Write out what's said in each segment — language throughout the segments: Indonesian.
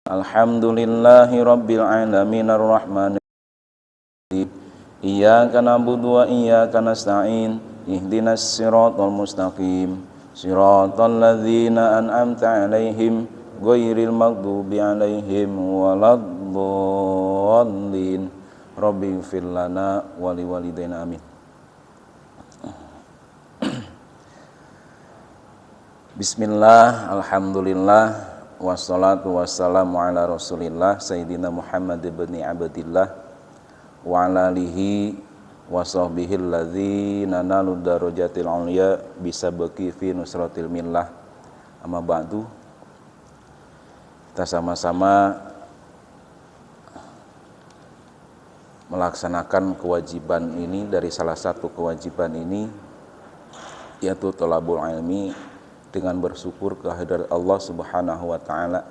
Alhamdulillahi rabbil alamin arrahmanir rahim. Iyyaka na'budu wa iyyaka nasta'in. Ihdinas siratal mustaqim. Siratal ladzina an'amta 'alaihim ghairil maghdubi 'alaihim waladdallin. Rabbighfir lana wa liwalidayna amin. Bismillah, alhamdulillah, wassalatu wassalamu ala rasulillah Sayyidina Muhammad ibn Abdillah wa ala alihi wa sahbihi alladzina nalu darajatil ulya bisabqi fi nusratil millah. Amma ba'du. Kita sama-sama melaksanakan kewajiban ini, dari salah satu kewajiban ini yaitu thalabul ilmi, dengan bersyukur kehadirat Allah Subhanahu wa taala,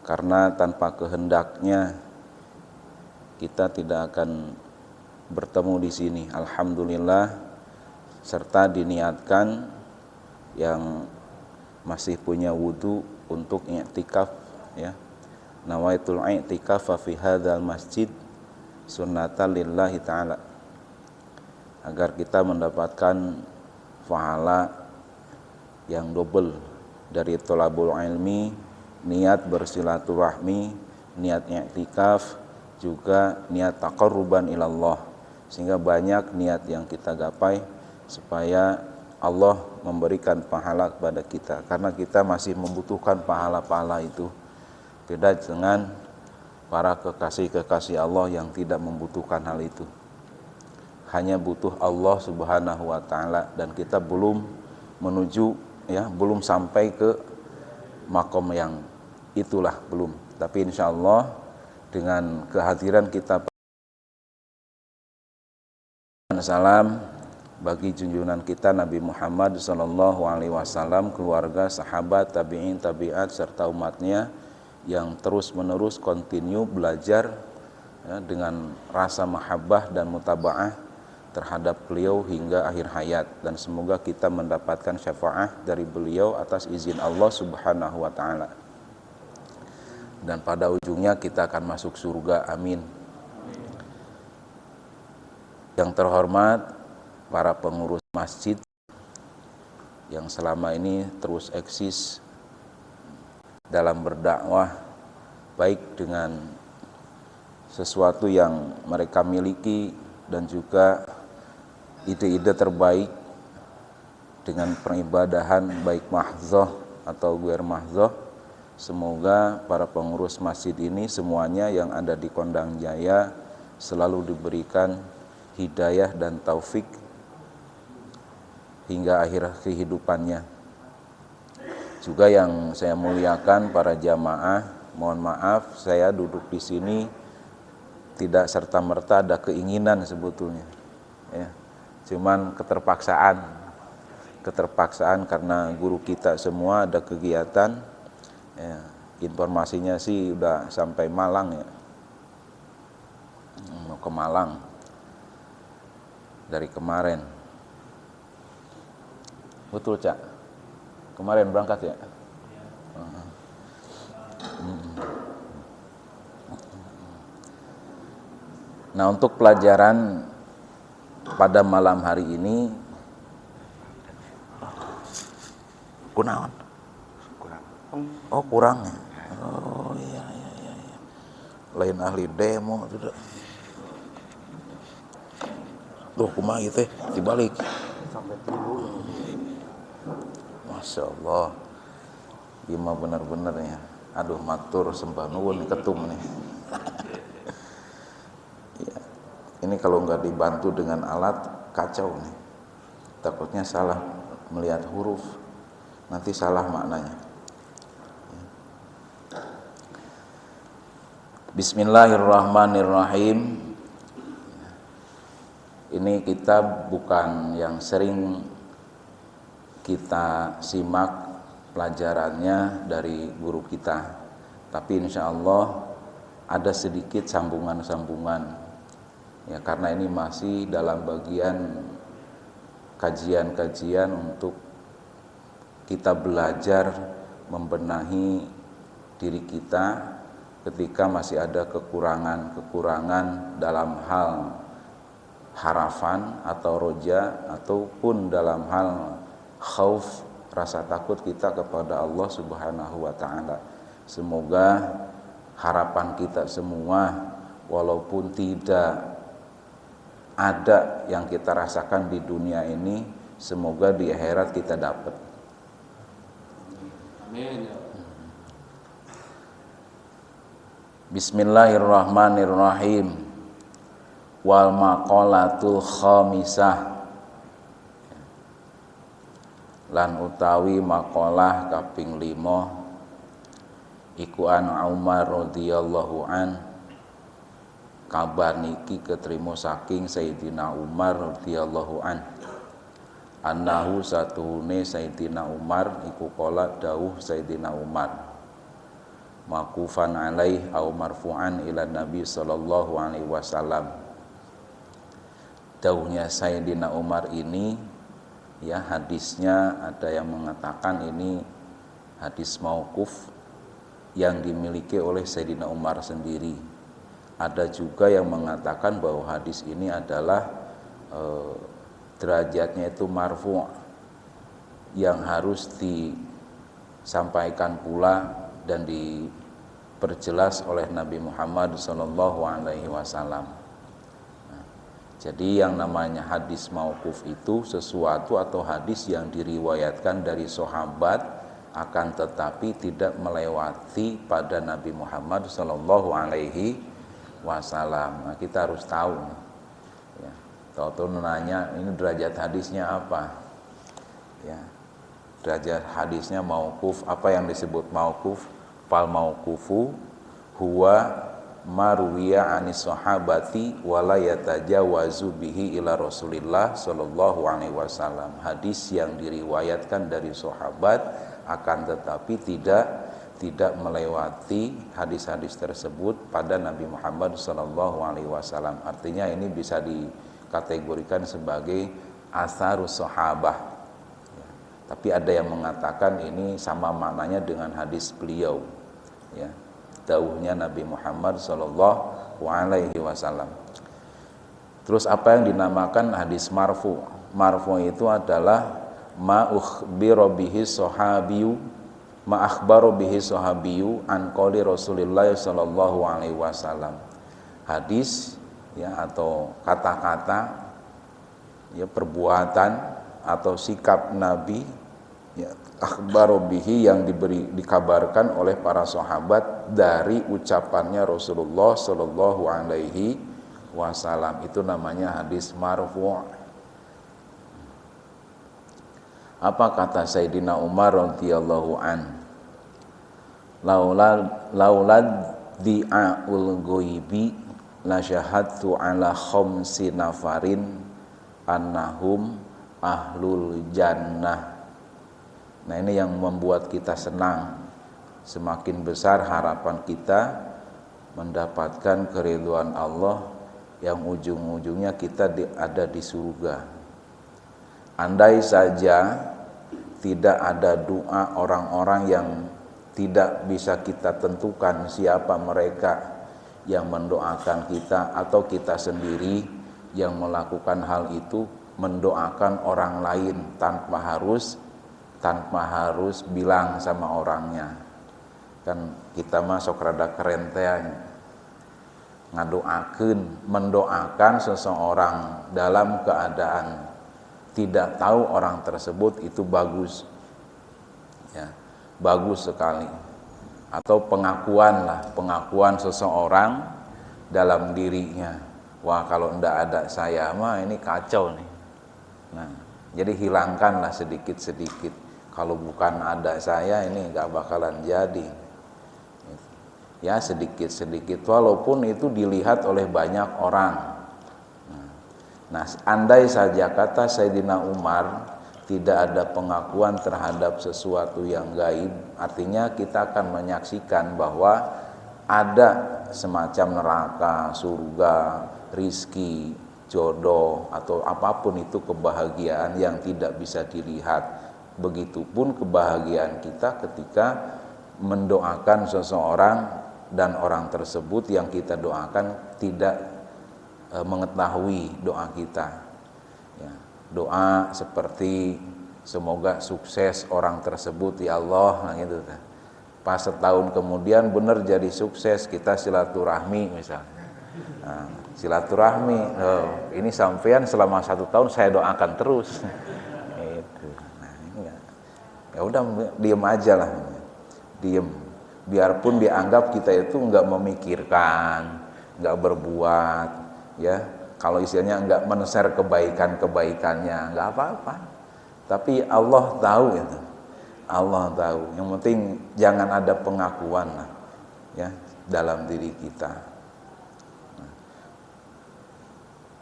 karena tanpa kehendaknya kita tidak akan bertemu di sini. Alhamdulillah, serta diniatkan yang masih punya wudu untuk i'tikaf, ya. Nawaitul i'tikaf fi hadzal masjid sunnatan lillahi taala, agar kita mendapatkan pahala yang double dari thalabul ilmi, niat bersilaturahmi, niat i'tikaf, juga niat taqarruban ilallah, sehingga banyak niat yang kita gapai supaya Allah memberikan pahala kepada kita, karena kita masih membutuhkan pahala-pahala itu. Beda dengan para kekasih-kekasih Allah yang tidak membutuhkan hal itu, hanya butuh Allah Subhanahu wa taala, dan kita belum menuju, ya, belum sampai ke makom yang itulah, belum. Tapi insya Allah dengan kehadiran kita, salam bagi junjungan kita Nabi Muhammad SAW, keluarga, sahabat, tabi'in, tabi'at, serta umatnya yang terus menerus continue belajar, ya, dengan rasa mahabbah dan mutaba'ah terhadap beliau hingga akhir hayat, dan semoga kita mendapatkan syafaat dari beliau atas izin Allah Subhanahu wa taala, dan pada ujungnya kita akan masuk surga, amin. Yang terhormat para pengurus masjid yang selama ini terus eksis dalam berdakwah, baik dengan sesuatu yang mereka miliki dan juga ide-ide terbaik dengan peribadahan baik mahdzah atau ghair mahdzah. Semoga para pengurus masjid ini semuanya yang ada di Kondang Jaya selalu diberikan hidayah dan taufik hingga akhir kehidupannya. Juga yang saya muliakan para jamaah, mohon maaf saya duduk di sini tidak serta-merta ada keinginan sebetulnya, ya. Cuman keterpaksaan karena guru kita semua ada kegiatan, ya. Informasinya sih udah sampai Malang, ya, mau ke Malang dari kemarin. Betul, Cak? Kemarin berangkat, ya? Nah, untuk pelajaran pada malam hari ini, kunaon? Oh, kurang. Oh, iya. Lain ahli demo sudah. Tuh, kumaha ieu teh dibalik. Sampai tilu. Masya Allah. Ieu mah benar-benar, ya. Aduh, matur sembah nuwun ketum nih. Ya. Ini kalau nggak dibantu dengan alat, kacau nih. Takutnya salah melihat huruf, nanti salah maknanya. Bismillahirrahmanirrahim. Ini kitab bukan yang sering kita simak pelajarannya dari guru kita, tapi insya Allah ada sedikit sambungan-sambungan, ya, karena ini masih dalam bagian kajian-kajian untuk kita belajar membenahi diri kita ketika masih ada kekurangan-kekurangan dalam hal harapan atau roja ataupun dalam hal khauf, rasa takut kita kepada Allah Subhanahu wa taala. Semoga harapan kita semua walaupun tidak ada yang kita rasakan di dunia ini, semoga di akhirat kita dapat. Amin. Bismillahirrahmanirrahim. Wal maqalatul khamisah, lan utawi maqalah kaping 5 iku an Umar radhiyallahu an, kabar niki ketrimo saking Sayyidina Umar radhiyallahu an, annahu satuhune Sayyidina Umar iku qala dawuh Sayyidina Umar maqufan alaih au marfu'an ila Nabi sallallahu alaihi wasallam. Dawuhnya Sayyidina Umar ini, ya, hadisnya ada yang mengatakan ini hadis mauquf yang dimiliki oleh Sayyidina Umar sendiri. Ada juga yang mengatakan bahwa hadis ini adalah derajatnya itu marfu', yang harus disampaikan pula dan diperjelas oleh Nabi Muhammad SAW. Jadi yang namanya hadis mauquf itu sesuatu atau hadis yang diriwayatkan dari sahabat akan tetapi tidak melewati pada Nabi Muhammad SAW. Nah, kita harus tahu. Ya, tahu nanya ini derajat hadisnya apa? Ya, derajat hadisnya mauquf. Apa yang disebut mauquf? Fal mauqufu huwa marwiya anis sahabati wala yatajawazu bihi ila Rasulillah sallallahu alaihi wasallam. Hadis yang diriwayatkan dari sahabat akan tetapi tidak melewati hadis-hadis tersebut pada Nabi Muhammad sallallahu alaihi wasallam. Artinya ini bisa dikategorikan sebagai asarus sahabah. Ya. Tapi ada yang mengatakan ini sama maknanya dengan hadis beliau. Ya. Dawuhnya Nabi Muhammad sallallahu alaihi wasallam. Terus apa yang dinamakan hadis marfu? Marfu itu adalah ma ukhbira bihi sahabiyu, ma akhbara bihi sahabiyu an qouli Rasulillah sallallahu alaihi wasallam. Hadis, ya, atau kata-kata, ya, perbuatan atau sikap Nabi, ya, akhbaru bihi yang dikabarkan oleh para sahabat dari ucapannya Rasulullah sallallahu alaihi wasallam. Itu namanya hadis marfu'. Apa kata Sayyidina Umar radhiyallahu an? Laulad di'aul ghaibi la syahadtu ala khamsi nafarin annahum ahlul jannah. Nah, ini yang membuat kita senang. Semakin besar harapan kita mendapatkan keridhaan Allah yang ujung-ujungnya kita ada di surga. Andai saja tidak ada doa orang-orang yang tidak bisa kita tentukan siapa mereka yang mendoakan kita, atau kita sendiri yang melakukan hal itu mendoakan orang lain tanpa harus bilang sama orangnya. Kan kita masuk rada keren teh mendoakan seseorang dalam keadaan tidak tahu orang tersebut, itu bagus. Ya, bagus sekali. Atau pengakuan seseorang dalam dirinya. Wah, kalau ndak ada saya mah ini kacau nih. Nah, jadi hilangkanlah sedikit-sedikit. Kalau bukan ada saya ini nggak bakalan jadi. Ya, sedikit-sedikit walaupun itu dilihat oleh banyak orang. Nah, andai saja kata Sayyidina Umar tidak ada pengakuan terhadap sesuatu yang gaib, artinya kita akan menyaksikan bahwa ada semacam neraka, surga, rizki, jodoh, atau apapun itu kebahagiaan yang tidak bisa dilihat. Begitupun kebahagiaan kita ketika mendoakan seseorang dan orang tersebut yang kita doakan tidak mengetahui doa kita. Ya, doa seperti semoga sukses orang tersebut ya Allah, nah gitu kan. Pas setahun kemudian benar jadi sukses, kita silaturahmi misalnya. Nah, silaturahmi, ini sampean selama 1 tahun saya doakan terus. Itu. Nah, ya udah diem aja lah, diem. Biarpun dianggap kita itu nggak memikirkan, nggak berbuat, ya. Kalau istilahnya nggak men-share kebaikannya, nggak apa-apa. Tapi Allah tahu itu. Allah tahu. Yang penting jangan ada pengakuan lah, ya, dalam diri kita. Nah,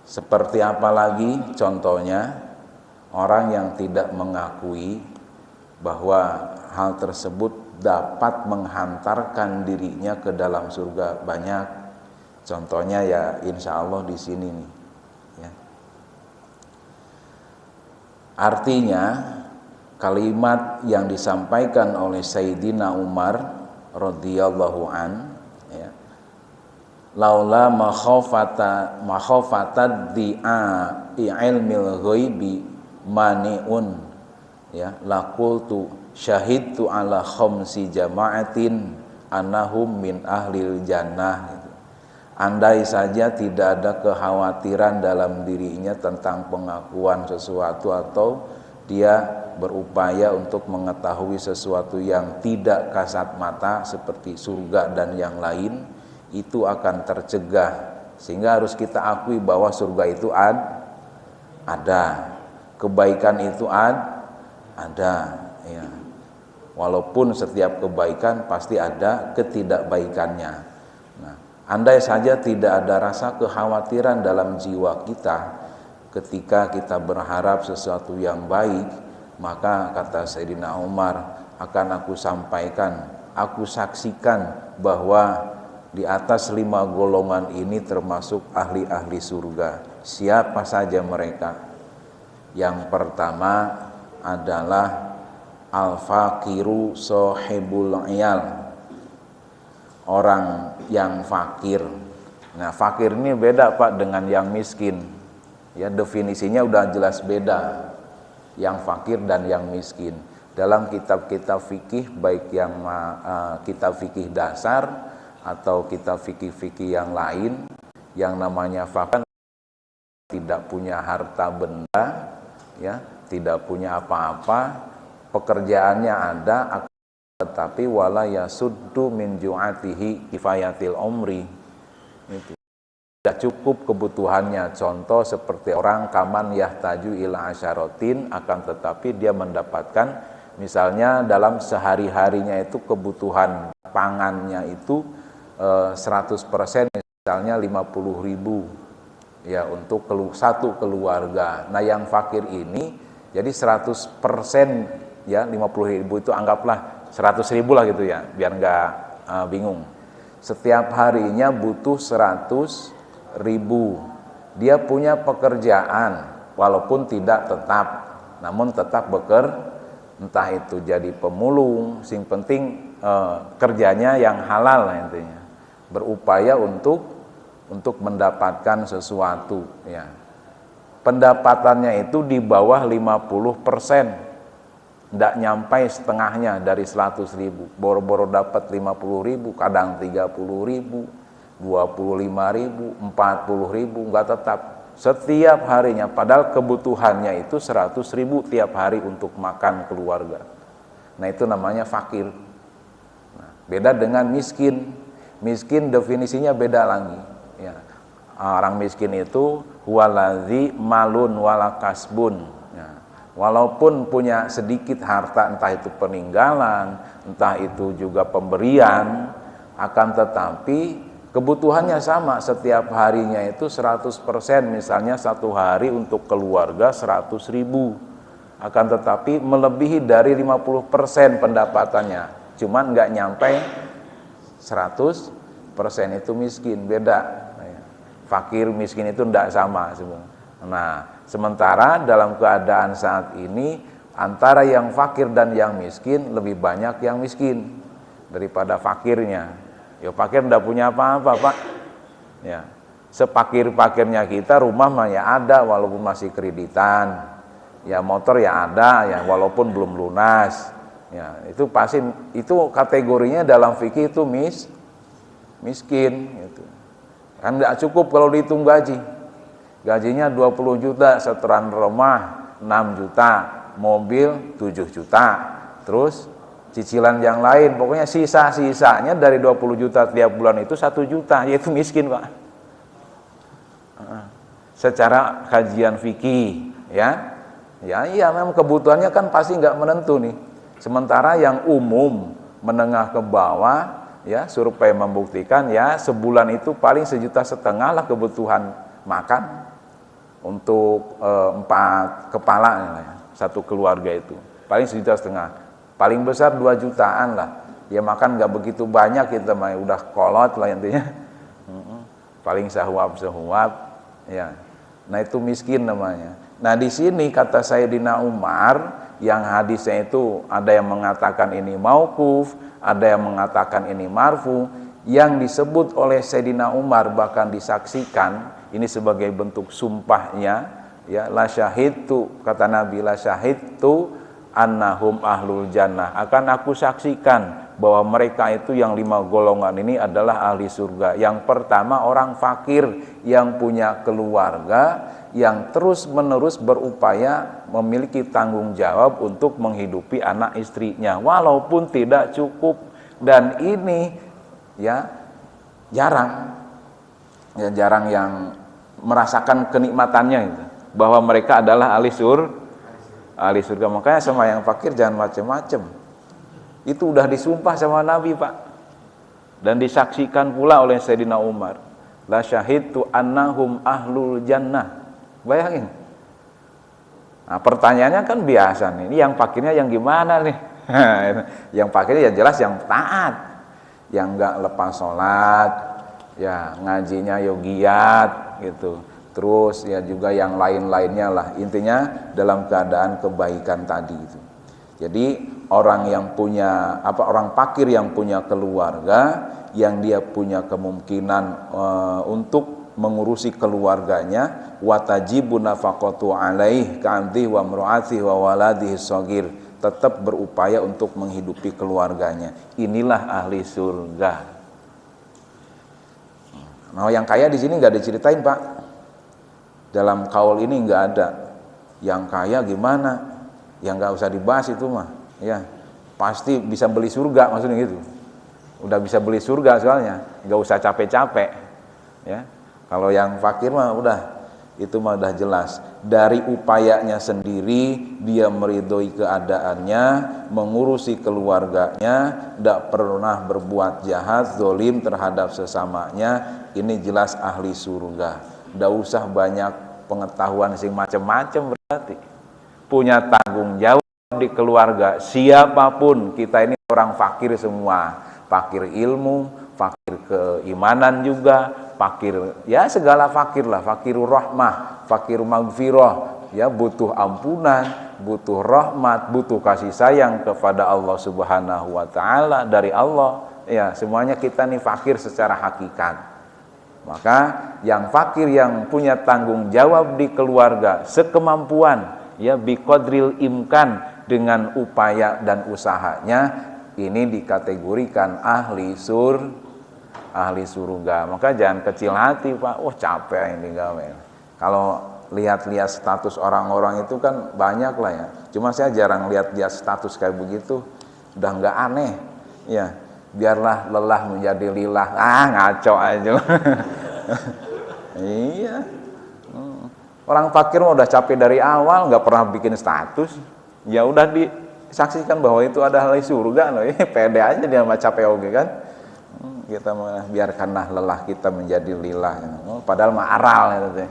seperti apa lagi contohnya orang yang tidak mengakui bahwa hal tersebut dapat menghantarkan dirinya ke dalam surga. Banyak contohnya ya, insya Allah di sini nih, ya. Artinya kalimat yang disampaikan oleh Sayyidina Umar radhiyallahu an, ya, laula makhafata di'a ilmil ghaibi mani'un, ya, laqultu syahidtu ala khamsi jama'atin annahum min ahlil jannah, gitu. Andai saja tidak ada kekhawatiran dalam dirinya tentang pengakuan sesuatu atau dia berupaya untuk mengetahui sesuatu yang tidak kasat mata seperti surga dan yang lain, itu akan tercegah. Sehingga harus kita akui bahwa surga itu ada, kebaikan itu ada, ya. Walaupun setiap kebaikan pasti ada ketidakbaikannya. Nah, andai saja tidak ada rasa kekhawatiran dalam jiwa kita ketika kita berharap sesuatu yang baik, maka kata Sayyidina Umar, akan aku sampaikan, aku saksikan bahwa di atas 5 golongan ini termasuk ahli-ahli surga. Siapa saja mereka? Yang pertama adalah al-faqiru sohibul iyal, orang yang fakir. Nah, fakir ini beda Pak dengan yang miskin. Ya, definisinya udah jelas beda. Yang fakir dan yang miskin. Dalam kitab-kitab fikih, baik yang kitab fikih dasar atau kitab fikih-fikih yang lain, yang namanya fakir tidak punya harta benda, ya, tidak punya apa-apa, pekerjaannya ada, tetapi wala yasuddu min ju'atihi kifayatil umri. Itu tidak cukup kebutuhannya. Contoh seperti orang kaman yahtaju ila asyaratin, akan tetapi dia mendapatkan misalnya dalam sehari-harinya itu kebutuhan pangannya itu 100%, misalnya 50.000, ya, untuk satu keluarga. Nah, yang fakir ini jadi 100%, ya, 50.000 itu anggaplah 100.000 lah gitu ya, biar nggak bingung. Setiap harinya butuh 100.000. Dia punya pekerjaan walaupun tidak tetap, namun tetap bekerja, entah itu jadi pemulung, sing penting kerjanya yang halal lah intinya. Berupaya untuk mendapatkan sesuatu, ya. Pendapatannya itu di bawah 50%, tidak nyampai setengahnya dari 100.000. Boro-boro dapat 50.000, kadang 30.000, 25.000, 40.000, nggak tetap setiap harinya. Padahal kebutuhannya itu 100.000 tiap hari untuk makan keluarga. Nah, itu namanya fakir. Nah, beda dengan miskin. Miskin definisinya beda lagi, ya. Orang miskin itu huwaladzi malun wala kasbun, ya. Walaupun punya sedikit harta, entah itu peninggalan, entah itu juga pemberian, akan tetapi kebutuhannya sama, setiap harinya itu 100%, misalnya satu hari untuk keluarga 100.000, akan tetapi melebihi dari 50% pendapatannya, cuman nggak nyampe 100%, itu miskin. Beda, fakir miskin itu tidak sama sebenarnya. Nah, sementara dalam keadaan saat ini antara yang fakir dan yang miskin lebih banyak yang miskin daripada fakirnya, Ya fakir enggak punya apa-apa, Pak. Ya. Sepakir-pakirnya kita rumah mah ya ada walaupun masih kreditan. Ya motor ya ada ya walaupun belum lunas. Ya, itu pasti itu kategorinya dalam fikih itu miskin gitu. Kan enggak cukup kalau dihitung gaji. Gajinya 20 juta, setoran rumah 6 juta, mobil 7 juta. Terus cicilan yang lain, pokoknya sisa-sisanya dari 20 juta tiap bulan itu 1 juta, yaitu miskin, Pak. Secara kajian fikih, ya. Iya memang kebutuhannya kan pasti nggak menentu nih. Sementara yang umum menengah ke bawah, ya survei membuktikan ya sebulan itu paling 1,5 juta lah kebutuhan makan untuk 4 kepala ya, satu keluarga itu paling 1,5 juta. Paling besar 2 jutaan lah. Ya makan nggak begitu banyak kita mah udah kolot lah intinya. Paling sehuap ya. Nah itu miskin namanya. Nah di sini kata Sayyidina Umar yang hadisnya itu ada yang mengatakan ini mauquf, ada yang mengatakan ini marfu. Yang disebut oleh Sayyidina Umar bahkan disaksikan ini sebagai bentuk sumpahnya ya la syahidtu, kata Nabi la syahidtu annahum ahlul jannah, akan aku saksikan bahwa mereka itu yang 5 golongan ini adalah ahli surga. Yang pertama orang fakir yang punya keluarga yang terus menerus berupaya memiliki tanggung jawab untuk menghidupi anak istrinya walaupun tidak cukup. Dan ini ya jarang yang merasakan kenikmatannya itu, bahwa mereka adalah ahli surga. Makanya sama yang fakir jangan macam-macam. Itu udah disumpah sama Nabi, Pak. Dan disaksikan pula oleh Sayyidina Umar. La syahidtu annahum ahlul jannah. Bayangin. Nah, pertanyaannya kan biasa nih. Ini yang fakirnya yang gimana nih? Yang fakirnya ya jelas yang taat. Yang enggak lepas sholat, ya ngajinya yogiat gitu. Terus ya juga yang lain-lainnya lah, intinya dalam keadaan kebaikan tadi itu. Jadi orang yang punya orang fakir yang punya keluarga, yang dia punya kemungkinan untuk mengurusi keluarganya, watajibu nafaqatu alaih ka'amdih wa mru'atih wa waladihi shagir, tetap berupaya untuk menghidupi keluarganya. Inilah ahli surga. Nah, yang kaya di sini nggak diceritain, Pak. Dalam kaul ini nggak ada. Yang kaya gimana? Yang nggak usah dibahas itu mah. Ya, pasti bisa beli surga maksudnya gitu. Udah bisa beli surga soalnya, nggak usah capek-capek. Ya, kalau yang fakir mah udah itu mah udah jelas. Dari upayanya sendiri dia meridhoi keadaannya, mengurusi keluarganya, tidak pernah berbuat jahat, zalim terhadap sesamanya. Ini jelas ahli surga. Tidak usah banyak pengetahuan sing macam-macam, berarti punya tanggung jawab di keluarga. Siapapun kita ini orang fakir semua, fakir ilmu, fakir keimanan juga, fakir ya segala fakir lah, fakirur rahmah, fakir magfirah, ya butuh ampunan, butuh rahmat, butuh kasih sayang kepada Allah Subhanahu wa taala dari Allah. Ya, semuanya kita nih fakir secara hakikat. Maka yang fakir yang punya tanggung jawab di keluarga sekemampuan, ya biqadril imkan, dengan upaya dan usahanya, ini dikategorikan ahli surga. Maka jangan kecil hati, Pak. Capek ini gawe. Kalau lihat-lihat status orang-orang itu kan banyak lah ya. Cuma saya jarang lihat-lihat status kayak begitu. Udah nggak aneh. Ya, biarlah lelah menjadi lilah. Ngaco aja. Iya. Orang fakir mah udah capek dari awal, nggak pernah bikin status. Ya udah disaksikan bahwa itu ada ahli surga loh. Pede aja dia mah capek oke kan. Kita biarkanlah lelah kita menjadi lilah. Padahal mah aral gitu.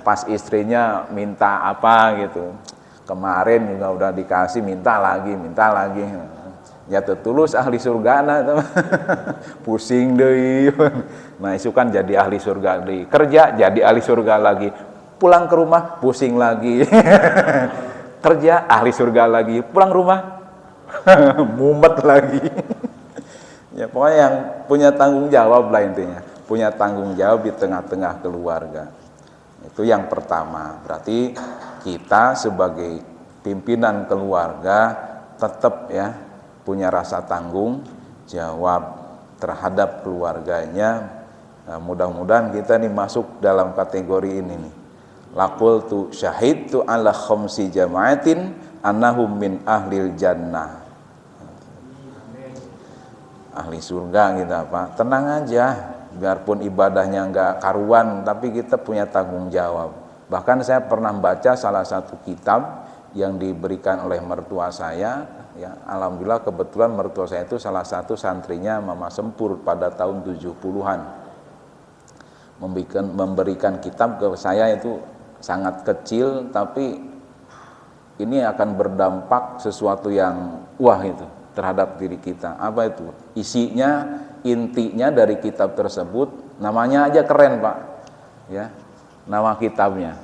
Pas istrinya minta apa gitu, kemarin juga udah dikasih, minta lagi. Ya tulus ahli surga pusing deh. Nah itu kan jadi ahli surga deh. Kerja jadi ahli surga lagi. Pulang ke rumah pusing lagi. Kerja ahli surga lagi. Pulang rumah mumet lagi. Ya pokoknya yang punya tanggung jawab lah intinya, punya tanggung jawab di tengah-tengah keluarga. Itu yang pertama. Berarti kita sebagai pimpinan keluarga tetap ya punya rasa tanggung jawab terhadap keluarganya. Nah, mudah-mudahan kita nih masuk dalam kategori ini nih. Laqultu syahidtu ala khamsi jama'atin annahum min ahlil jannah. Ahli surga kita apa? Tenang aja, biarpun ibadahnya enggak karuan, tapi kita punya tanggung jawab. Bahkan saya pernah baca salah satu kitab yang diberikan oleh mertua saya, ya, alhamdulillah kebetulan mertua saya itu salah satu santrinya Mama Sempur pada tahun 70-an. Memberikan kitab ke saya itu sangat kecil, tapi ini akan berdampak sesuatu yang wah itu terhadap diri kita. Apa itu? Isinya, intinya dari kitab tersebut, namanya aja keren Pak. Ya, nama kitabnya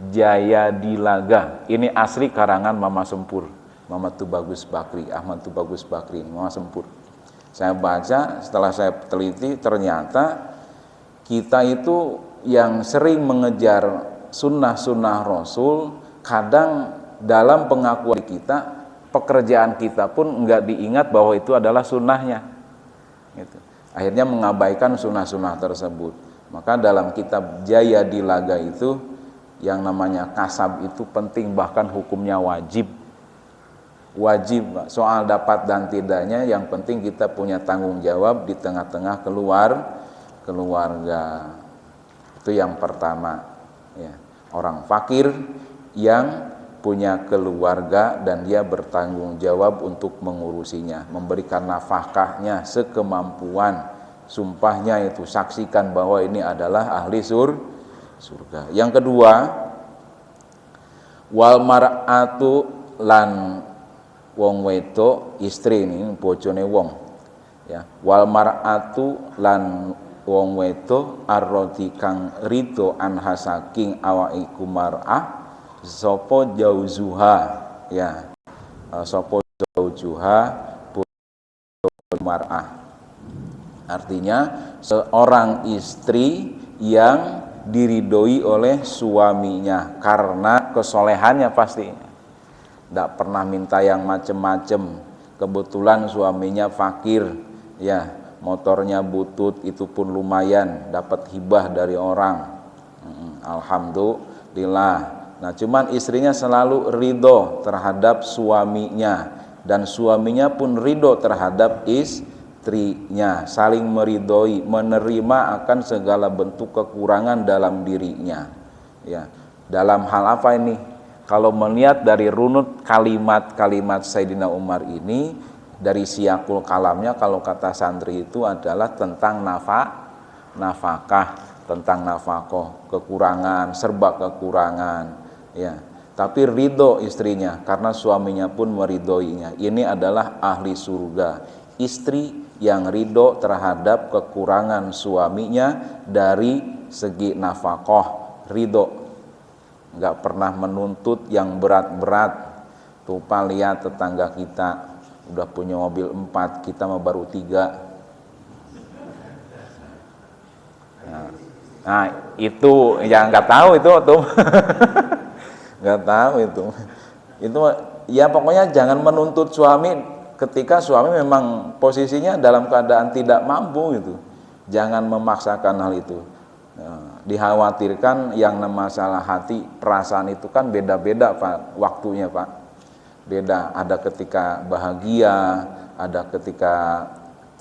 Jaya Dilaga. Ini asli karangan Mama Sempur, Mama Tubagus Bakri, Ahmad Tubagus Bakri, Mama Sempur. Saya baca, setelah saya teliti, ternyata kita itu yang sering mengejar sunnah-sunnah Rasul, kadang dalam pengakuan kita, pekerjaan kita pun enggak diingat bahwa itu adalah sunnahnya gitu. Akhirnya mengabaikan sunnah-sunnah tersebut. Maka dalam kitab Jaya Dilaga itu yang namanya kasab itu penting, bahkan hukumnya wajib. Soal dapat dan tidaknya, yang penting kita punya tanggung jawab di tengah-tengah keluarga. Itu yang pertama ya. Orang fakir yang punya keluarga dan dia bertanggung jawab untuk mengurusinya, memberikan nafkahnya sekemampuan. Sumpahnya itu saksikan bahwa ini adalah ahli surga. Yang kedua, wal mar'atu lan wong wedok, istri ini bojone wong ya. Wal mar'atu lan wong wedok arrodi kang rido anha saking awaiku mar'ah sopo jauzuha ya, sopo jauzuha mar'ah. Artinya seorang istri yang diridhoi oleh suaminya karena kesolehannya, pasti tidak pernah minta yang macem-macem. Kebetulan suaminya fakir ya, motornya butut, itu pun lumayan dapat hibah dari orang, alhamdulillah. Nah, cuman istrinya selalu ridho terhadap suaminya, dan suaminya pun ridho terhadap istrinya, saling meridhoi, menerima akan segala bentuk kekurangan dalam dirinya. Ya, dalam hal apa ini? Kalau melihat dari runut kalimat-kalimat Sayyidina Umar ini, dari siyakul kalamnya, kalau kata santri itu adalah tentang nafkah, tentang nafkah, kekurangan, serba kekurangan. Ya, tapi ridho istrinya karena suaminya pun meridhoinya. Ini adalah ahli surga, istri yang ridho terhadap kekurangan suaminya dari segi nafkah, ridho, nggak pernah menuntut yang berat-berat. Tuh Pak, lihat tetangga kita udah punya mobil 4, kita mah baru 3. Nah itu yang nggak tahu itu tuh. Nggak tahu itu ya. Pokoknya jangan menuntut suami ketika suami memang posisinya dalam keadaan tidak mampu gitu. Jangan memaksakan hal itu. Dikhawatirkan yang masalah hati, perasaan itu kan beda-beda Pak, waktunya Pak, beda. Ada ketika bahagia, ada ketika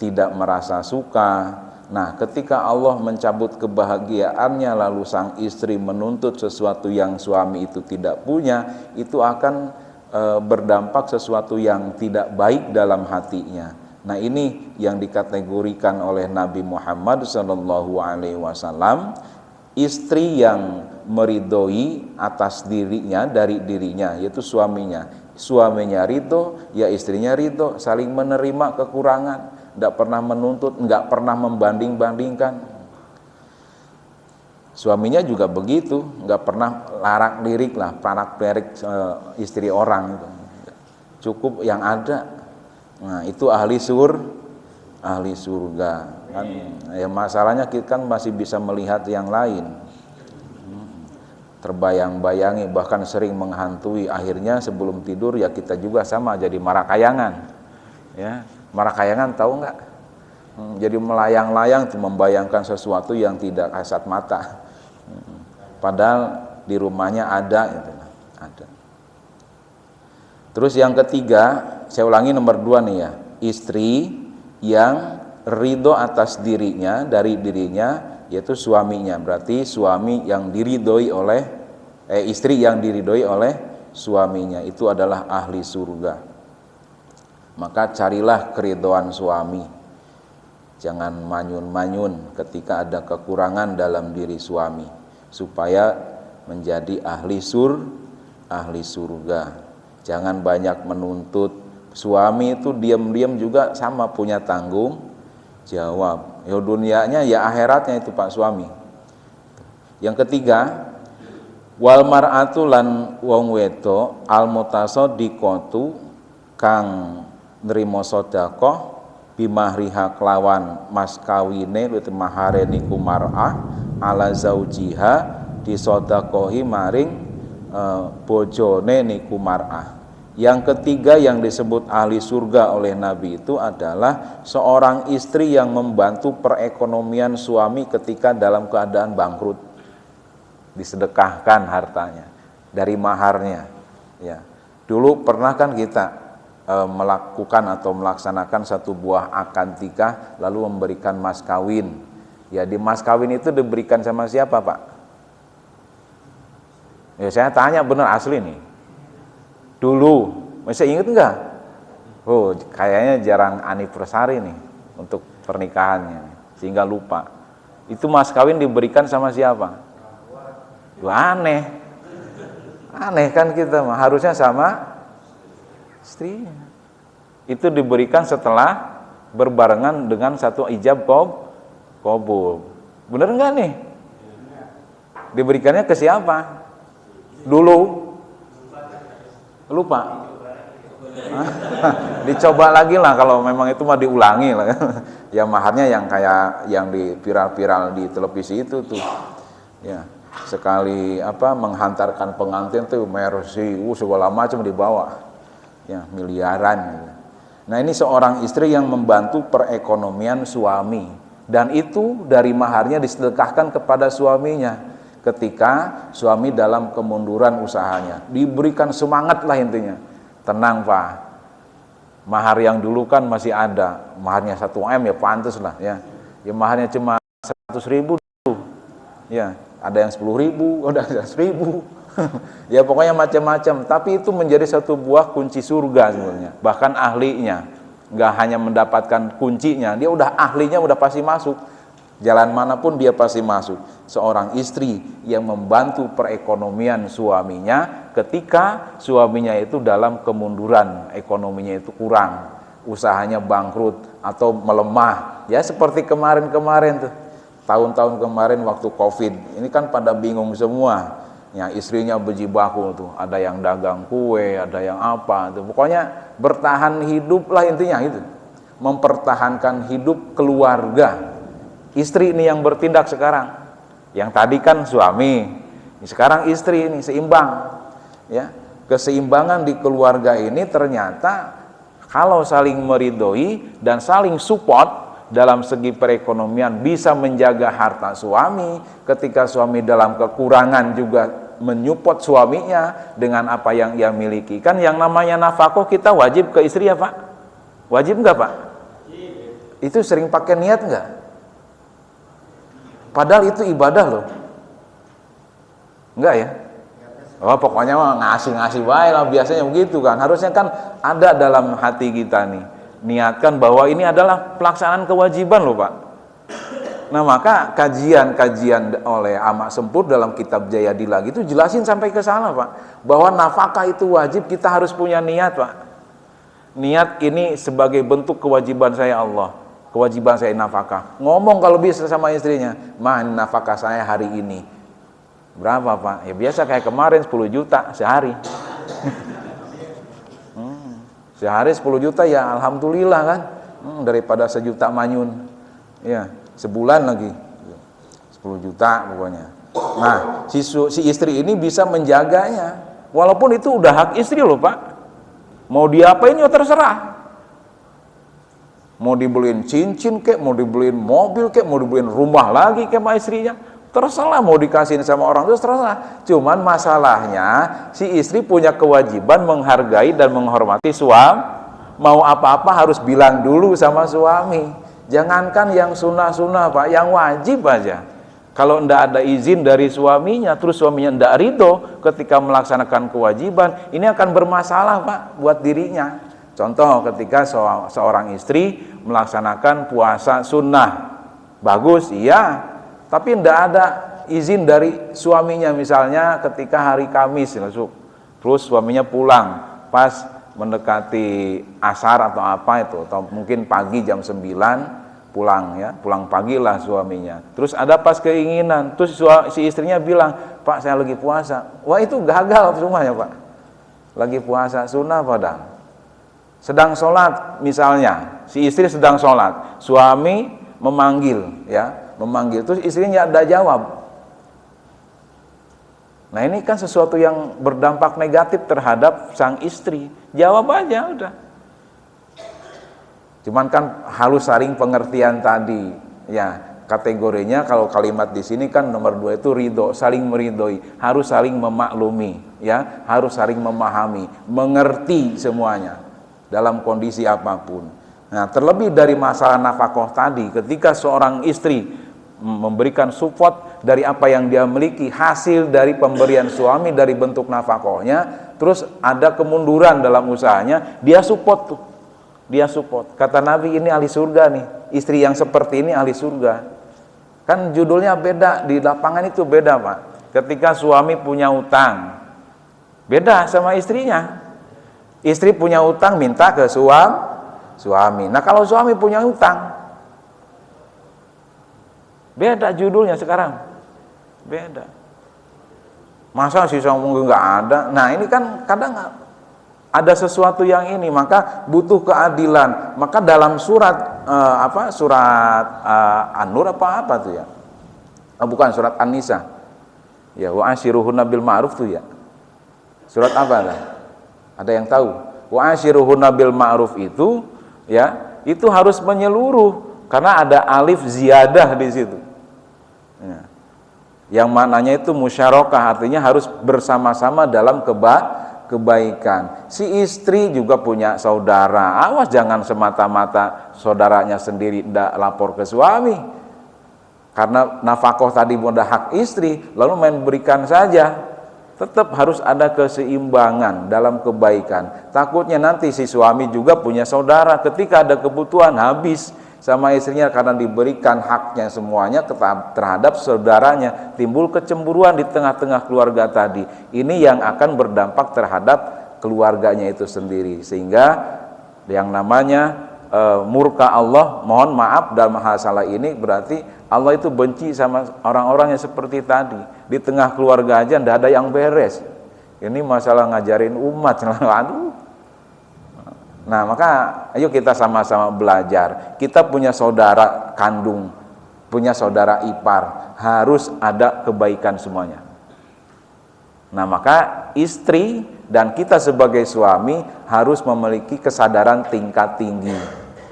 tidak merasa suka. Nah, ketika Allah mencabut kebahagiaannya lalu sang istri menuntut sesuatu yang suami itu tidak punya, itu akan berdampak sesuatu yang tidak baik dalam hatinya. Nah, ini yang dikategorikan oleh Nabi Muhammad SAW, istri yang meridhoi atas dirinya, dari dirinya, yaitu suaminya. Suaminya ridho, ya istrinya ridho, saling menerima kekurangan, tidak pernah menuntut, nggak pernah membanding-bandingkan. Suaminya juga begitu, nggak pernah larak lirik lah, parak-perik istri orang itu. Cukup yang ada. Nah, itu ahli ahli surga. Kan ya masalahnya kita kan masih bisa melihat yang lain. Terbayang-bayangi, bahkan sering menghantui. Akhirnya sebelum tidur ya kita juga sama jadi marakayangan. Ya, marakayangan tahu nggak? Jadi melayang-layang membayangkan sesuatu yang tidak kasat mata. Padahal di rumahnya ada gitu. Ada. Terus yang ketiga, saya ulangi nomor 2 nih ya. Istri yang ridho atas dirinya, dari dirinya, yaitu suaminya. Berarti suami yang diridhoi oleh istri yang diridhoi oleh suaminya itu adalah ahli surga. Maka carilah keridhoan suami. Jangan manyun-manyun ketika ada kekurangan dalam diri suami, supaya menjadi ahli surga. Jangan banyak menuntut. Suami itu diam-diam juga sama punya tanggung jawab. Ya dunianya ya akhiratnya itu Pak suami. Yang ketiga, wal mar'atu lan wong wedo al mutasaddiqatu kang nrimo sedekah bimahriha kelawan mas kawine utawa mahare niku mar'ah ala zaujiha disedekahi maring bojone niku mar'ah. Yang ketiga yang disebut ahli surga oleh Nabi itu adalah seorang istri yang membantu perekonomian suami ketika dalam keadaan bangkrut. Disedekahkan hartanya dari maharnya. Ya. Dulu pernah kan kita melakukan atau melaksanakan satu buah akad nikah lalu memberikan mas kawin. Ya di mas kawin itu diberikan sama siapa Pak? Ya saya tanya benar asli nih. Dulu, masih ingat enggak? Oh, kayaknya jarang anniversary nih untuk pernikahannya, sehingga lupa. Itu mas kawin diberikan sama siapa? Duh, aneh kan kita, harusnya sama istrinya. Itu diberikan setelah berbarengan dengan satu ijab qabul. Bener enggak nih? Diberikannya ke siapa? Dulu lupa. Dicoba lagi lah kalau memang itu mah diulangi lah. Ya maharnya yang kayak yang di viral-viral di televisi itu tuh. Ya, sekali menghantarkan pengantin tuh mercy, segala macam dibawa. Ya, miliaran gitu. Nah, ini seorang istri yang membantu perekonomian suami dan itu dari maharnya disedekahkan kepada suaminya. Ketika suami dalam kemunduran usahanya, diberikan semangat lah intinya. Tenang Pak, mahar yang dulu kan masih ada, maharnya 1 M ya pantas lah ya. Ya maharnya cuma 100.000 dulu, ya ada yang 10.000, ada yang 1.000, ya pokoknya macam-macam. Tapi itu menjadi satu buah kunci surga sebenarnya. Bahkan ahlinya, nggak hanya mendapatkan kuncinya, dia udah ahlinya udah pasti masuk. Jalan manapun dia pasti masuk. Seorang istri yang membantu perekonomian suaminya ketika suaminya itu dalam kemunduran, ekonominya itu kurang, usahanya bangkrut atau melemah. Ya seperti kemarin-kemarin tuh, tahun-tahun kemarin waktu Covid, ini kan pada bingung semua. Ya istrinya berjibaku tuh, ada yang dagang kue, ada yang apa tuh. Pokoknya bertahan hidup lah intinya itu. Mempertahankan hidup keluarga. Istri ini yang bertindak sekarang. Yang tadi kan suami, sekarang istri ini seimbang. Ya, keseimbangan di keluarga ini ternyata kalau saling meridhoi dan saling support dalam segi perekonomian bisa menjaga harta suami, ketika suami dalam kekurangan juga menyupport suaminya dengan apa yang ia miliki. Kan yang namanya nafkah kita wajib ke istri ya Pak? Wajib enggak Pak? Itu sering pakai niat enggak? Padahal itu ibadah loh. Enggak ya? Oh, pokoknya mah ngasih-ngasih baik lah, biasanya begitu kan. Harusnya kan ada dalam hati kita nih. Niatkan bahwa ini adalah pelaksanaan kewajiban loh Pak. Nah maka kajian-kajian oleh Amak Sempur dalam kitab Jayadi lagi itu jelasin sampai ke sana Pak. Bahwa nafkah itu wajib, kita harus punya niat Pak. Niat ini sebagai bentuk kewajiban saya Allah. Kewajiban saya nafkah. Ngomong kalau bisa sama istrinya, "Mah, nafkah saya hari ini." Berapa Pak? Ya biasa kayak kemarin 10 juta sehari. Sehari 10 juta ya alhamdulillah kan. daripada 1 juta manyun. Ya, sebulan lagi 10 juta pokoknya. Nah, si istri ini bisa menjaganya. Walaupun itu udah hak istri loh, Pak. Mau diapain ya terserah. Mau dibeliin cincin kek, mau dibeliin mobil kek, mau dibeliin rumah lagi kek sama istrinya, terserah. Mau dikasihin sama orang itu terserah. Cuman masalahnya si istri punya kewajiban menghargai dan menghormati suami. Mau apa-apa harus bilang dulu sama suami. Jangankan yang sunnah-sunnah, Pak, yang wajib aja. Kalau ndak ada izin dari suaminya, terus suaminya ndak ridho ketika melaksanakan kewajiban, ini akan bermasalah, Pak, buat dirinya. Contoh ketika seorang istri melaksanakan puasa sunnah, bagus, iya, tapi ndak ada izin dari suaminya. Misalnya ketika hari Kamis, terus suaminya pulang pas mendekati asar atau apa itu, atau mungkin pagi jam 9 pulang, ya, pulang pagi lah suaminya. Terus ada pas keinginan, terus si istrinya bilang, Pak, saya lagi puasa. Wah, itu gagal semuanya, Pak. Lagi puasa sunnah padahal. Sedang sholat misalnya, si istri sedang sholat, suami memanggil, ya, memanggil, terus istrinya tidak jawab. Nah, ini kan sesuatu yang berdampak negatif terhadap sang istri. Jawab aja udah. Cuman kan halus saling pengertian tadi, ya, kategorinya kalau kalimat di sini kan nomor 2 itu ridho, saling meridhoi, harus saling memaklumi, ya, harus saling memahami, mengerti semuanya dalam kondisi apapun. Nah, terlebih dari masalah nafkah tadi, ketika seorang istri memberikan support dari apa yang dia miliki, hasil dari pemberian suami dari bentuk nafkahnya, terus ada kemunduran dalam usahanya, dia support tuh. Dia support. Kata Nabi, ini ahli surga nih. Istri yang seperti ini ahli surga. Kan judulnya beda, di lapangan itu beda, Pak. Ketika suami punya utang, beda sama istrinya. Istri punya utang minta ke suami. Nah, kalau suami punya utang, beda judulnya sekarang. Beda. Masa sih ngomong nggak ada? Nah, ini kan kadang ada sesuatu yang ini, maka butuh keadilan. Maka dalam surat surat An-Nur apa tuh ya? Bukan, surat An-Nisa. Ya, wa ashiruhunna bil ma'ruf tuh ya. Surat apa lah? Ada yang tahu? Wa ashiruhunna bil ma'ruf itu, ya, itu harus menyeluruh karena ada alif ziyadah di situ. Ya. Yang maknanya itu musyarakah, artinya harus bersama-sama dalam kebaikan. Si istri juga punya saudara. Awas jangan semata-mata saudaranya sendiri tidak lapor ke suami. Karena nafkah tadi udah hak istri, lalu main berikan saja. Tetap harus ada keseimbangan dalam kebaikan. Takutnya nanti si suami juga punya saudara, ketika ada kebutuhan habis sama istrinya karena diberikan haknya semuanya terhadap saudaranya, timbul kecemburuan di tengah-tengah keluarga tadi. Ini yang akan berdampak terhadap keluarganya itu sendiri, sehingga yang namanya murka Allah, mohon maaf dalam masalah ini, berarti Allah itu benci sama orang-orang yang seperti tadi. Di tengah keluarga aja tidak ada yang beres. Ini masalah ngajarin umat. Aduh. Nah, maka ayo kita sama-sama belajar. Kita punya saudara kandung, punya saudara ipar, harus ada kebaikan semuanya. Nah, maka istri dan kita sebagai suami harus memiliki kesadaran tingkat tinggi,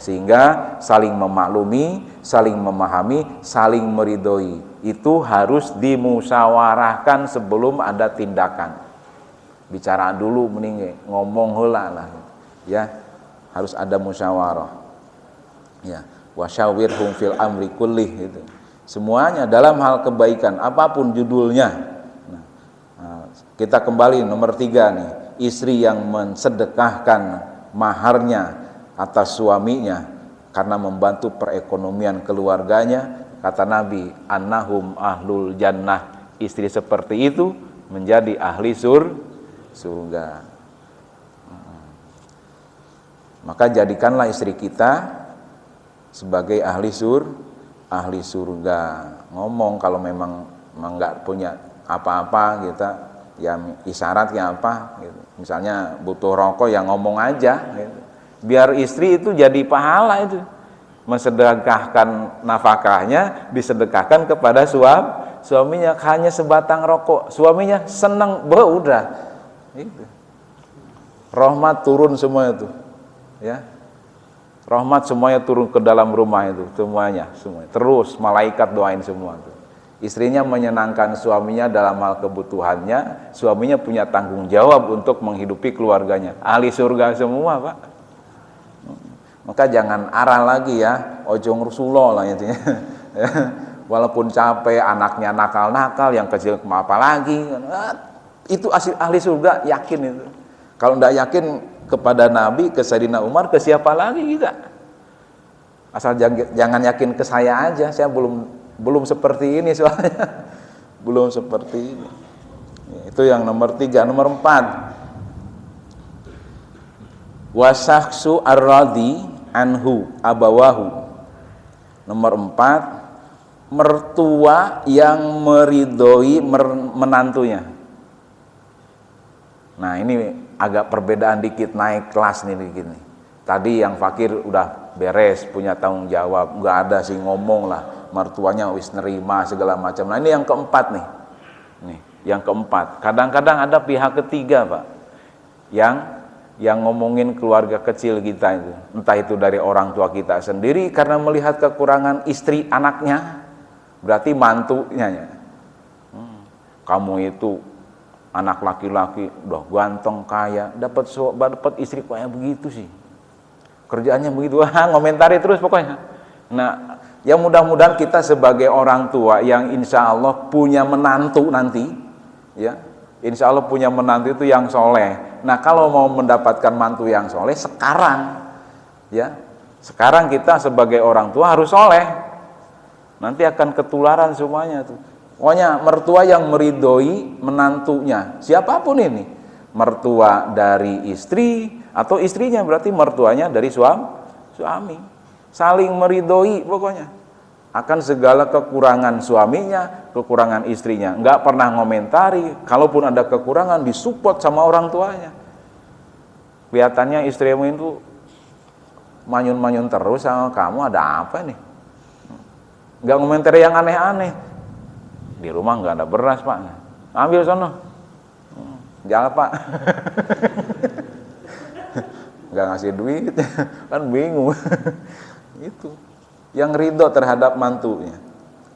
sehingga saling memaklumi, saling memahami, saling meridhoi. Itu harus dimusyawarahkan sebelum ada tindakan. Bicara dulu mending ngomong heula lah, ya. Harus ada musyawarah, ya. Wasyawirhum fil amri kullih, itu semuanya dalam hal kebaikan apapun judulnya. Nah, kita kembali nomor 3 nih, istri yang mensedekahkan maharnya atas suaminya karena membantu perekonomian keluarganya. Kata Nabi, annahum ahlul jannah, istri seperti itu menjadi ahli surga. Maka jadikanlah istri kita sebagai ahli surga. Ngomong kalau memang nggak punya apa-apa kita, ya isyaratnya apa gitu. Misalnya butuh rokok, ya ngomong aja gitu. biar istri itu jadi pahala itu, mensedekahkan nafkahnya disedekahkan kepada suaminya, hanya sebatang rokok suaminya seneng, udah itu rahmat turun semua itu ya, rahmat semuanya turun ke dalam rumah itu semuanya, terus malaikat doain semua itu. Istrinya menyenangkan suaminya dalam hal kebutuhannya, suaminya punya tanggung jawab untuk menghidupi keluarganya, ahli surga semua Pak. Maka jangan arah lagi ya, ojong rusulo lah intinya. Walaupun capek, anaknya nakal-nakal, yang kecil apa lagi, itu ahli surga, yakin itu. Kalau tidak yakin kepada Nabi, ke Sayyidina Umar, ke siapa lagi kita? Asal jangan yakin ke saya aja, saya belum seperti ini soalnya. Belum seperti ini. Itu yang nomor 3. Nomor 4, wasaksu ar-radhi anhu abawahu. Nomor 4, mertua yang meridhoi menantunya. Nah ini agak perbedaan dikit, naik kelas nih dikit nih. Tadi yang fakir udah beres, punya tanggung jawab, nggak ada sih ngomong lah, mertuanya wis nerima segala macam. Nah ini yang keempat nih, yang keempat. Kadang-kadang ada pihak ketiga Pak, yang ngomongin keluarga kecil kita itu, entah itu dari orang tua kita sendiri karena melihat kekurangan istri anaknya, berarti mantunya. Kamu itu anak laki-laki udah ganteng kaya, dapat istri kayak begitu sih, kerjaannya begitu, ngomentari terus pokoknya. Nah, ya mudah-mudahan kita sebagai orang tua yang insya Allah punya menantu nanti, ya, insya Allah punya menantu itu yang soleh. Nah, kalau mau mendapatkan mantu yang soleh sekarang, ya, sekarang kita sebagai orang tua harus soleh. Nanti akan ketularan semuanya tuh. Pokoknya mertua yang meridhoi menantunya, siapapun ini, mertua dari istri atau istrinya, berarti mertuanya dari suami, saling meridhoi pokoknya akan segala kekurangan suaminya, kekurangan istrinya, nggak pernah ngomentari. Kalaupun ada kekurangan disupport sama orang tuanya. Kelihatannya istrimu itu manyun-manyun terus sama kamu, ada apa nih? Nggak ngomentari yang aneh-aneh. Di rumah nggak ada beras Pak, ambil sono, jangan Pak. Nggak ngasih duit, kan bingung. Itu yang ridho terhadap mantunya,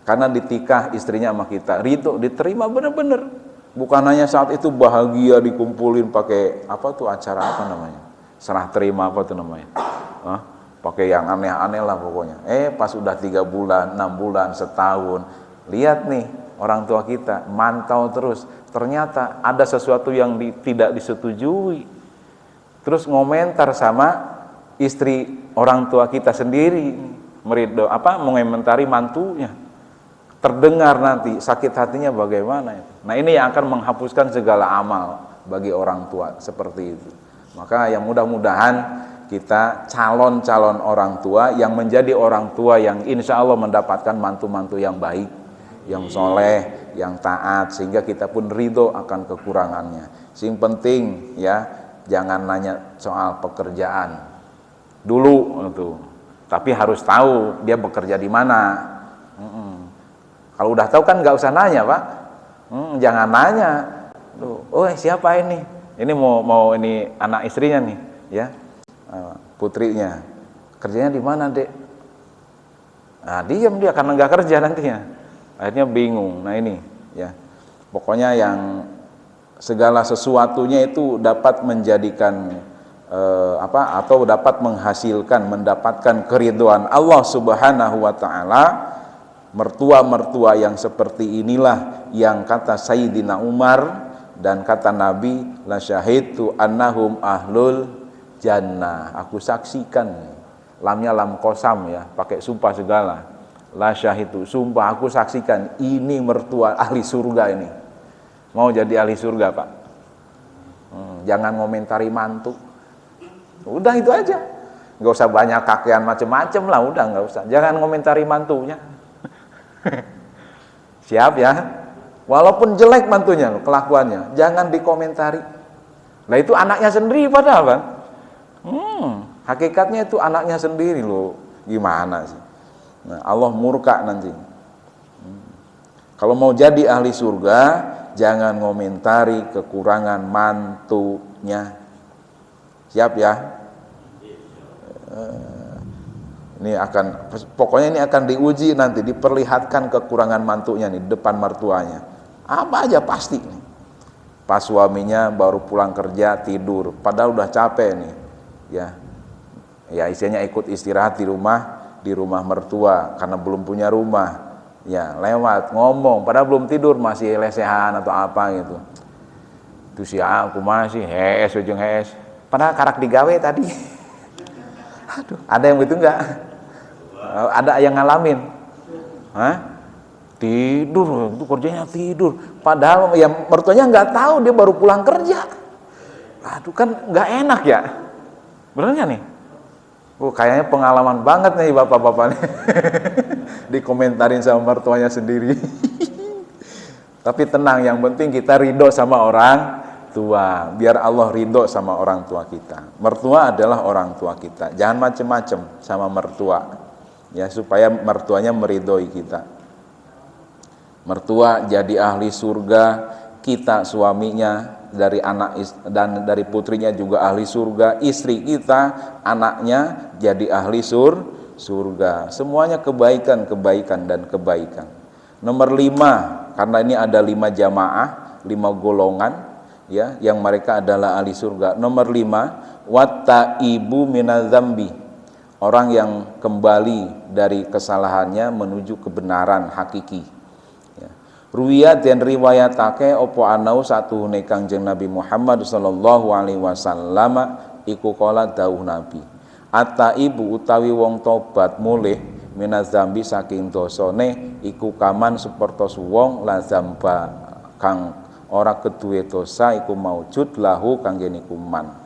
karena ditikah istrinya sama kita, ridho, diterima bener-bener, bukan hanya saat itu bahagia dikumpulin pakai apa tuh acara apa namanya, serah terima apa tuh namanya, pakai yang aneh-aneh lah pokoknya. Pas udah 3 bulan, 6 bulan, setahun, lihat nih orang tua kita mantau terus, ternyata ada sesuatu yang tidak disetujui, terus ngomentar sama istri orang tua kita sendiri, mengomentari mantunya, terdengar nanti sakit hatinya bagaimana itu. Nah ini yang akan menghapuskan segala amal bagi orang tua seperti itu. Maka yang mudah-mudahan kita calon-calon orang tua yang menjadi orang tua yang insya Allah mendapatkan mantu-mantu yang baik, yang soleh, yang taat, sehingga kita pun ridho akan kekurangannya. Sing penting ya, jangan nanya soal pekerjaan dulu itu, tapi harus tahu dia bekerja di mana. Kalau udah tahu kan nggak usah nanya Pak, jangan nanya. Siapa ini? Ini mau ini anak istrinya nih, ya, putrinya. Kerjanya di mana Dek? Nah diam dia karena nggak kerja nantinya. Akhirnya bingung. Nah ini ya, pokoknya yang segala sesuatunya itu dapat menjadikan atau dapat menghasilkan, mendapatkan keridhaan Allah Subhanahu wa taala. Mertua-mertua yang seperti inilah yang kata Sayyidina Umar dan kata Nabi, la syahidtu annahum ahlul jannah. Aku saksikan, lamnya lam qasam ya, pakai sumpah segala. La syahidtu, sumpah aku saksikan ini mertua ahli surga ini. Mau jadi ahli surga Pak? Jangan ngomentari mantu. Udah itu aja. Nggak usah banyak kakean macem-macem lah, udah nggak usah. Jangan ngomentari mantunya. Siap ya? Walaupun jelek mantunya, kelakuannya, jangan dikomentari. Nah itu anaknya sendiri padahal Pak. Hakikatnya itu anaknya sendiri loh. Gimana sih? Nah, Allah murka nanti. Kalau mau jadi ahli surga, jangan ngomentari kekurangan mantunya. Siap ya? Pokoknya ini akan diuji nanti, diperlihatkan kekurangan mantunya nih depan mertuanya. Apa aja pasti nih. Pas suaminya baru pulang kerja tidur, padahal udah capek nih. Ya isinya ikut istirahat di rumah mertua karena belum punya rumah. Ya, lewat ngomong padahal belum tidur, masih lesehan atau apa gitu. Terus ya aku masih ujung hes. Padahal karak digawe tadi. Aduh, ada yang begitu enggak? Ada yang ngalamin? Hah? Tidur, itu kerjanya tidur. Padahal ya mertuanya nggak tahu dia baru pulang kerja. Aduh, kan nggak enak ya. Bener nggak nih? Kayaknya pengalaman banget nih bapak-bapak nih. Dikomentarin sama mertuanya sendiri. Tapi tenang, yang penting kita ridho sama orang tua. Biar Allah ridho sama orang tua kita. Mertua adalah orang tua kita. Jangan macem-macem sama mertua. Ya, supaya mertuanya meridhoi kita. Mertua jadi ahli surga, kita suaminya dari anak dan dari putrinya juga ahli surga, istri kita, anaknya jadi ahli surga. Semuanya kebaikan dan kebaikan. Nomor 5, karena ini ada 5 jamaah, 5 golongan ya, yang mereka adalah ahli surga. Nomor 5, wattaibu minadzambi. Orang yang kembali dari kesalahannya menuju kebenaran hakiki. Ruwiyat dan riwayatake opo anau satu Kangjeng Nabi Muhammad sallallahu alaihi wasallam iku kala dawuh Nabi. At-taibu utawi wong tobat mulih minazambi saking dosane iku kaman supertos wong lazamba kang ora keduwe dosa iku maujud lahu kangge niku man.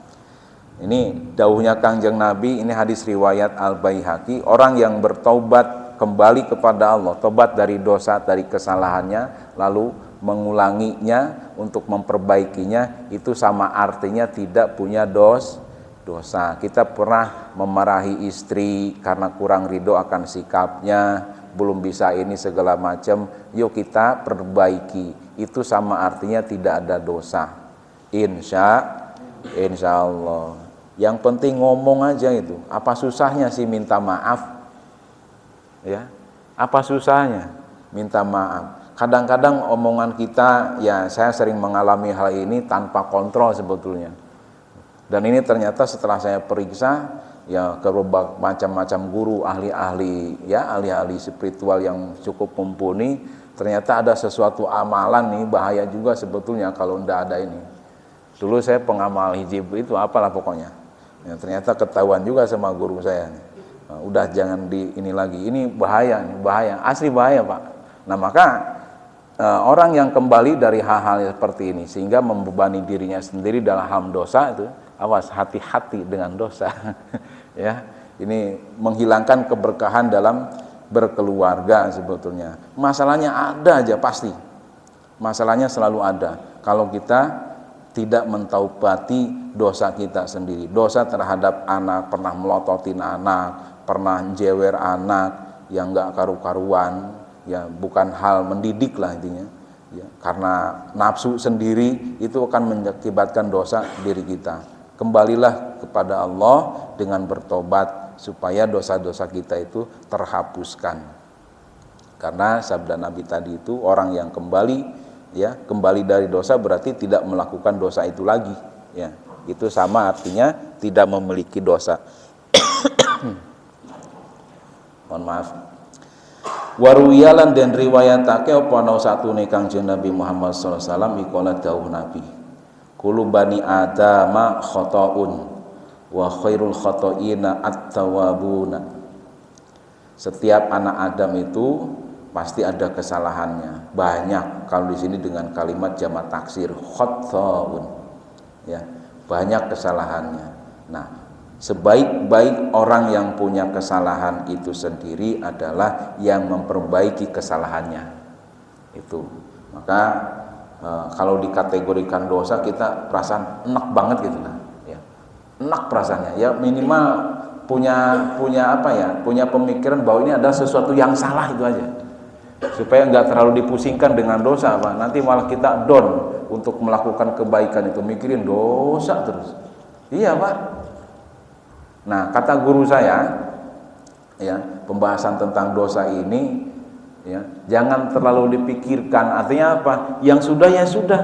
Ini dawuhnya Kangjeng Nabi, ini hadis riwayat Al-Baihaqi, orang yang bertaubat kembali kepada Allah, tobat dari dosa, dari kesalahannya, lalu mengulanginya untuk memperbaikinya, itu sama artinya tidak punya dosa. Kita pernah memarahi istri karena kurang ridho akan sikapnya, belum bisa ini segala macam, yuk kita perbaiki. Itu sama artinya tidak ada dosa. Insya Allah. Yang penting ngomong aja itu. Apa susahnya sih minta maaf? Ya, apa susahnya minta maaf? Kadang-kadang omongan kita, ya saya sering mengalami hal ini tanpa kontrol sebetulnya. Dan ini ternyata setelah saya periksa ya ke macam-macam guru, ahli-ahli spiritual yang cukup mumpuni, ternyata ada sesuatu amalan nih bahaya juga sebetulnya kalau tidak ada ini. Dulu saya pengamal hijab itu apalah pokoknya. Ya, ternyata ketahuan juga sama guru saya nih. Udah jangan di ini lagi, ini bahaya, asli bahaya Pak. Nah maka orang yang kembali dari hal-hal seperti ini sehingga membebani dirinya sendiri dalam hal dosa itu, awas, hati-hati dengan dosa. Ya, ini menghilangkan keberkahan dalam berkeluarga sebetulnya. Masalahnya ada aja pasti, masalahnya selalu ada kalau kita tidak mentaubati dosa kita sendiri. Dosa terhadap anak, pernah melototin anak, pernah jewer anak yang enggak karu-karuan, ya bukan hal mendidik lah intinya, ya, karena nafsu sendiri itu akan mengakibatkan dosa diri kita. Kembalilah kepada Allah dengan bertobat supaya dosa-dosa kita itu terhapuskan. Karena sabda Nabi tadi itu, orang yang kembali dari dosa berarti tidak melakukan dosa itu lagi, ya. Itu sama artinya tidak memiliki dosa. Mohon maaf. Waruyalan dan riwayatake apa ana satune Kangjeng Nabi Muhammad sallallahu alaihi wasallam ikola dawuh Nabi. Kullu bani adama khata'un wa khairul khata'ina at-tawwabuna. Setiap anak Adam itu pasti ada kesalahannya. Banyak kalau di sini dengan kalimat jamak taksir khata'un. Ya, banyak kesalahannya. Nah, sebaik-baik orang yang punya kesalahan itu sendiri adalah yang memperbaiki kesalahannya. Itu. Maka kalau dikategorikan dosa kita perasaan enak banget gitu lah. Ya. Enak perasaannya. Ya minimal punya apa ya? Punya pemikiran bahwa ini adalah sesuatu yang salah, itu aja. Supaya nggak terlalu dipusingkan dengan dosa, Pak. Nanti malah kita down untuk melakukan kebaikan itu, mikirin dosa terus. Iya, Pak. Nah, kata guru saya, ya, pembahasan tentang dosa ini, ya, jangan terlalu dipikirkan. Artinya apa? Yang sudah ya sudah,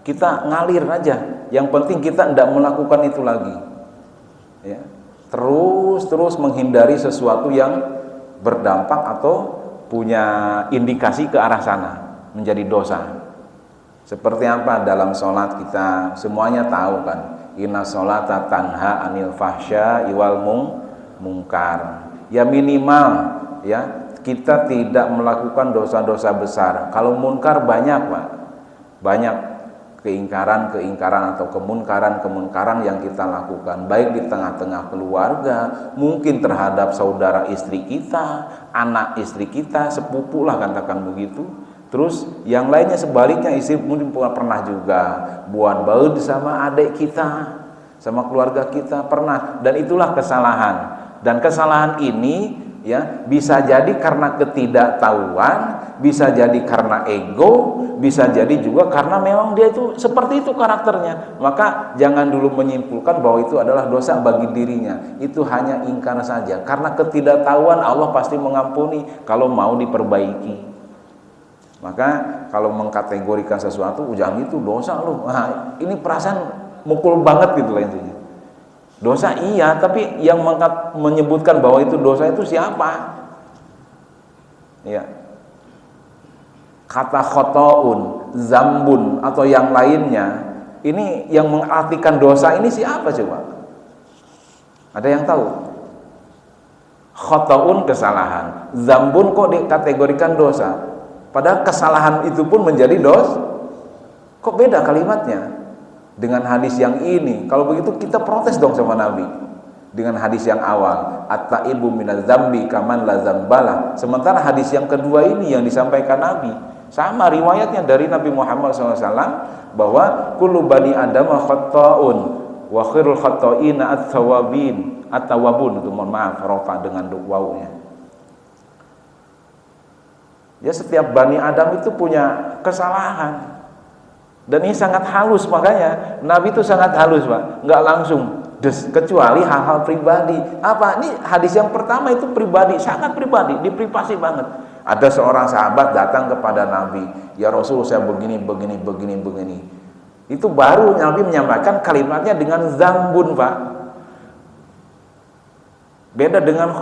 kita ngalir aja. Yang penting kita tidak melakukan itu lagi. Ya, terus menghindari sesuatu yang berdampak atau punya indikasi ke arah sana menjadi dosa. Seperti apa dalam sholat kita semuanya tahu kan, inna sholata tanha anil fahsya iwal mungkar. Ya minimal ya kita tidak melakukan dosa-dosa besar. Kalau munkar banyak, Pak, banyak keingkaran atau kemunkaran yang kita lakukan, baik di tengah-tengah keluarga, mungkin terhadap saudara istri kita, anak istri kita, sepupu lah katakan begitu. Terus yang lainnya sebaliknya, istri mungkin pernah juga buat baud sama adik kita, sama keluarga kita pernah, dan itulah kesalahan. Dan kesalahan ini ya bisa jadi karena ketidaktahuan, bisa jadi karena ego, bisa jadi juga karena memang dia itu seperti itu karakternya. Maka jangan dulu menyimpulkan bahwa itu adalah dosa bagi dirinya. Itu hanya ingkar saja. Karena ketidaktahuan, Allah pasti mengampuni kalau mau diperbaiki. Maka kalau mengkategorikan sesuatu, jangan itu dosa loh. Nah, ini perasaan mukul banget gitu lah intinya. Dosa iya, tapi yang menyebutkan bahwa itu dosa itu siapa? Ya. Kata khotoun, zambun atau yang lainnya, ini yang mengartikan dosa ini siapa coba? Ada yang tahu? Khotoun kesalahan, zambun kok dikategorikan dosa? Padahal kesalahan itu pun menjadi dosa. Kok beda kalimatnya dengan hadis yang ini? Kalau begitu kita protes dong sama Nabi dengan hadis yang awal, at-taibu minadz dzambi kaman la dzambala. Sementara hadis yang kedua ini yang disampaikan Nabi sama riwayatnya dari Nabi Muhammad SAW, bahwa kullu bani adam khata'un wa khairul khata'ina at-tawwabun, itu mohon maaf rafa dengan wawunya. Ya, setiap Bani Adam itu punya kesalahan, dan ini sangat halus. Makanya Nabi itu sangat halus, Pak, nggak langsung kecuali hal-hal pribadi. Apa ini hadis yang pertama itu pribadi, sangat pribadi, diprivasi banget. Ada seorang sahabat datang kepada Nabi, ya Rasul, saya begini. Itu baru Nabi menyampaikan kalimatnya dengan zambun, Pak. Beda dengan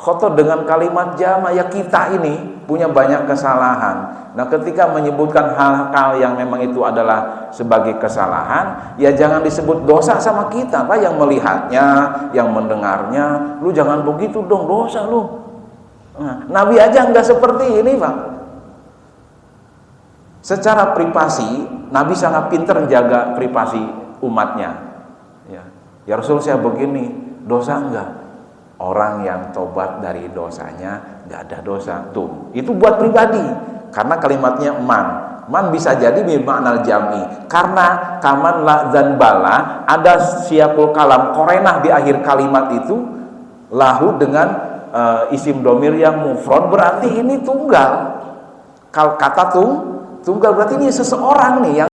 khoto dengan kalimat jama. Ya kita ini punya banyak kesalahan. Nah, ketika menyebutkan hal-hal yang memang itu adalah sebagai kesalahan, ya jangan disebut dosa sama kita, Pak, yang melihatnya, yang mendengarnya. Lu jangan begitu dong, dosa lu. Nah, Nabi aja nggak seperti ini, Pak. Secara privasi, Nabi sangat pintar menjaga privasi umatnya. Ya Rasul, saya begini, dosa enggak? Orang yang tobat dari dosanya nggak ada dosa. Tuh, itu buat pribadi. Karena kalimatnya man bisa jadi bermakna jami. Karena kaman la zanbala, ada siapul kalam korenah di akhir kalimat itu lahu dengan isim domir yang mufrad, berarti ini tunggal. Kata tunggal berarti ini seseorang nih yang